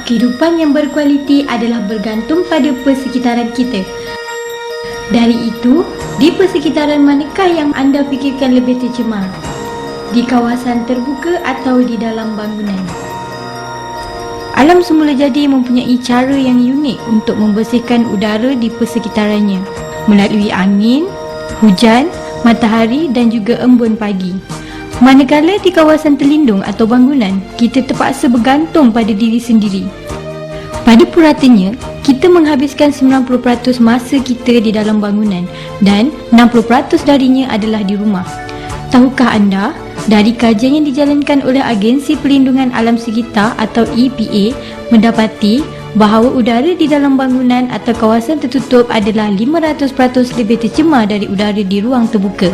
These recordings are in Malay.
Kehidupan yang berkualiti adalah bergantung pada persekitaran kita. Dari itu, di persekitaran manakah yang anda fikirkan lebih tercemar? Di kawasan terbuka atau di dalam bangunan? Alam semula jadi mempunyai cara yang unik untuk membersihkan udara di persekitarannya melalui angin, hujan, matahari dan juga embun pagi. Manakala di kawasan terlindung atau bangunan, kita terpaksa bergantung pada diri sendiri. Pada puratanya, kita menghabiskan 90% masa kita di dalam bangunan dan 60% darinya adalah di rumah. Tahukah anda, dari kajian yang dijalankan oleh Agensi Perlindungan Alam Sekitar atau EPA mendapati bahawa udara di dalam bangunan atau kawasan tertutup adalah 500% lebih tercemar dari udara di ruang terbuka.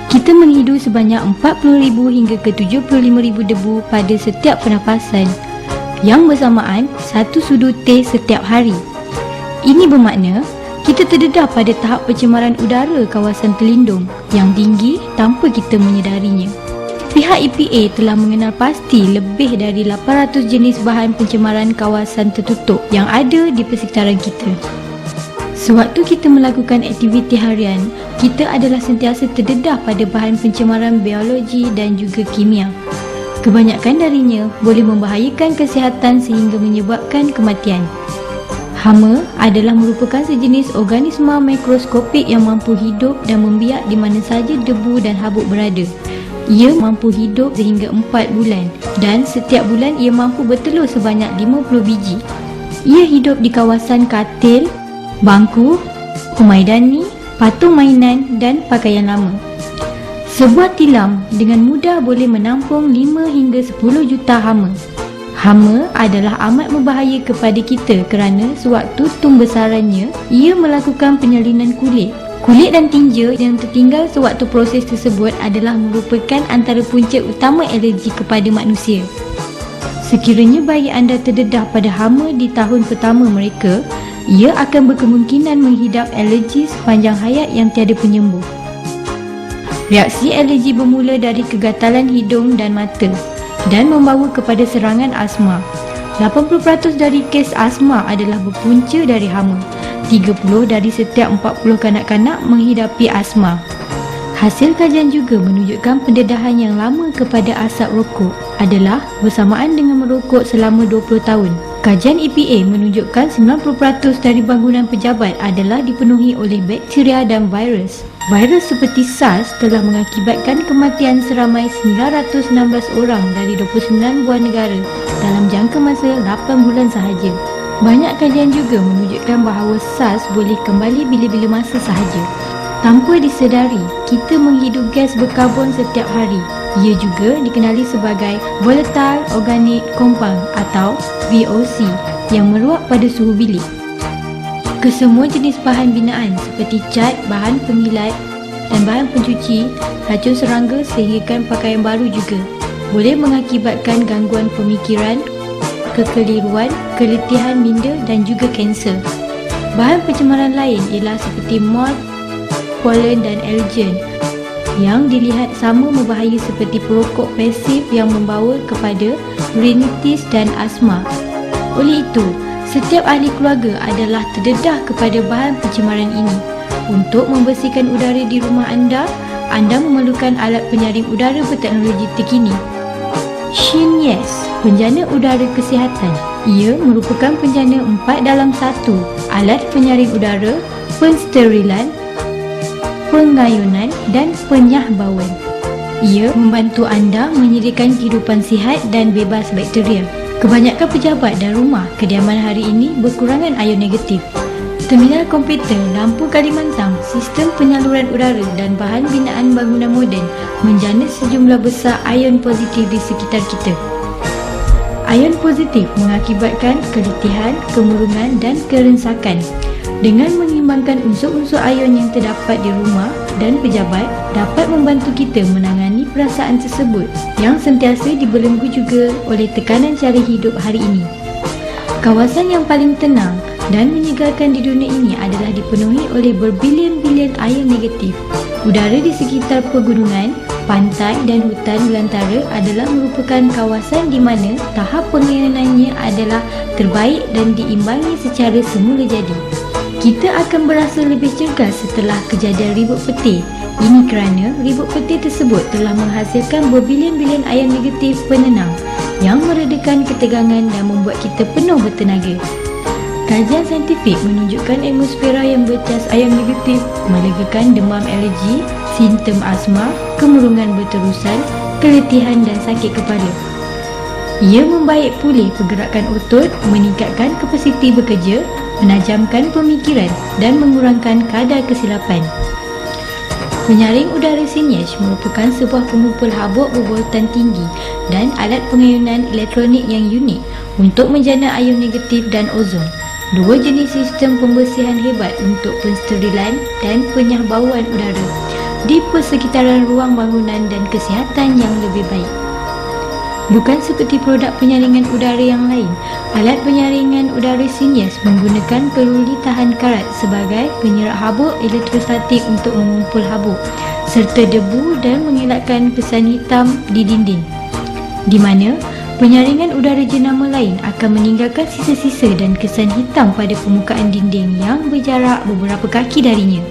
Kita menghidu sebanyak 40,000 hingga ke 75,000 debu pada setiap pernafasan, yang bersamaan 1 sudu teh setiap hari. Ini bermakna kita terdedah pada tahap pencemaran udara kawasan terlindung yang tinggi tanpa kita menyedarinya. Pihak EPA telah mengenal pasti lebih dari 800 jenis bahan pencemaran kawasan tertutup yang ada di persekitaran kita. Sewaktu kita melakukan aktiviti harian, kita adalah sentiasa terdedah pada bahan pencemaran biologi dan juga kimia. Kebanyakan darinya boleh membahayakan kesihatan sehingga menyebabkan kematian. Hama adalah merupakan sejenis organisma mikroskopik yang mampu hidup dan membiak di mana saja debu dan habuk berada. Ia mampu hidup sehingga 4 bulan dan setiap bulan ia mampu bertelur sebanyak 50 biji. Ia hidup di kawasan katil, bangku, pemaidani, patung mainan dan pakaian lama. Sebuah tilam dengan mudah boleh menampung 5 hingga 10 juta hama. Hama adalah amat berbahaya kepada kita kerana sewaktu tumbesarannya, ia melakukan penyalinan kulit. Kulit dan tinja yang tertinggal sewaktu proses tersebut adalah merupakan antara punca utama alergi kepada manusia. Sekiranya bayi anda terdedah pada hama di tahun pertama mereka, ia akan berkemungkinan menghidap alergi sepanjang hayat yang tiada penyembuh. Reaksi alergi bermula dari kegatalan hidung dan mata dan membawa kepada serangan asma. 80% dari kes asma adalah berpunca dari hama. 30 dari setiap 40 kanak-kanak menghidapi asma. Hasil kajian juga menunjukkan pendedahan yang lama kepada asap rokok adalah bersamaan dengan merokok selama 20 tahun. Kajian EPA menunjukkan 90% dari bangunan pejabat adalah dipenuhi oleh bakteria dan virus. Virus seperti SARS telah mengakibatkan kematian seramai 916 orang dari 29 buah negara dalam jangka masa 8 bulan sahaja. Banyak kajian juga menunjukkan bahawa SARS boleh kembali bila-bila masa sahaja. Tanpa disedari, kita menghidup gas berkarbon setiap hari. Ia juga dikenali sebagai Volatile Organic Compound atau VOC yang meluap pada suhu bilik. Kesemua jenis bahan binaan seperti cat, bahan pengilat dan bahan pencuci, racun serangga sehinggakan pakaian baru juga boleh mengakibatkan gangguan pemikiran, kekeliruan, keletihan minda dan juga kanser. Bahan pencemaran lain ialah seperti moth, polen dan allergen yang dilihat sama berbahaya seperti perokok pasif yang membawa kepada rinitis dan asma. Oleh itu, setiap ahli keluarga adalah terdedah kepada bahan pencemaran ini. Untuk membersihkan udara di rumah anda memerlukan alat penyaring udara berteknologi terkini. Shin-Yes, penjana udara kesihatan. Ia merupakan penjana 4 dalam 1, alat penyaring udara, pensterilan, pengayunan dan penyah bauan. Ia membantu anda menyediakan kehidupan sihat dan bebas bakteria. Kebanyakan pejabat dan rumah kediaman hari ini berkurangan ion negatif. Terminal komputer, lampu Kalimantan, sistem penyaluran udara dan bahan binaan bangunan moden menjana sejumlah besar ion positif di sekitar kita. Ion positif mengakibatkan keletihan, kemurungan dan kerensakan. Dengan mengimbangkan unsur-unsur ion yang terdapat di rumah dan pejabat dapat membantu kita menangani perasaan tersebut yang sentiasa dibelenggu juga oleh tekanan cara hidup hari ini. Kawasan yang paling tenang dan menyegarkan di dunia ini adalah dipenuhi oleh berbilion-bilion ion negatif. Udara di sekitar pegunungan, Pantai dan hutan belantara adalah merupakan kawasan di mana tahap pengayunannya adalah terbaik dan diimbangi secara semula jadi. Kita akan berasa lebih cergas setelah kejadian ribut peti. Ini kerana ribut peti tersebut telah menghasilkan berbilion-bilion ion negatif penenang yang meredakan ketegangan dan membuat kita penuh bertenaga. Kajian saintifik menunjukkan atmosfera yang bercas ion negatif melegakan demam alergi, simptom asma, kemurungan berterusan, keletihan dan sakit kepala. Ia membaik pulih pergerakan otot, meningkatkan kapasiti bekerja, menajamkan pemikiran dan mengurangkan kadar kesilapan. Penyaring udara Synesh merupakan sebuah pengumpul habuk bervoltan tinggi dan alat pengayunan elektronik yang unik untuk menjana ion negatif dan ozon. Dua jenis sistem pembersihan hebat untuk pensterilan dan penyahbauan udara di persekitaran ruang bangunan dan kesihatan yang lebih baik. Bukan seperti produk penyaringan udara yang lain, alat penyaringan udara Synesh menggunakan peluli tahan karat sebagai penyerap habuk elektrostatik untuk mengumpul habuk serta debu dan mengelakkan kesan hitam di dinding, di mana penyaringan udara jenama lain akan meninggalkan sisa-sisa dan kesan hitam pada permukaan dinding yang berjarak beberapa kaki darinya.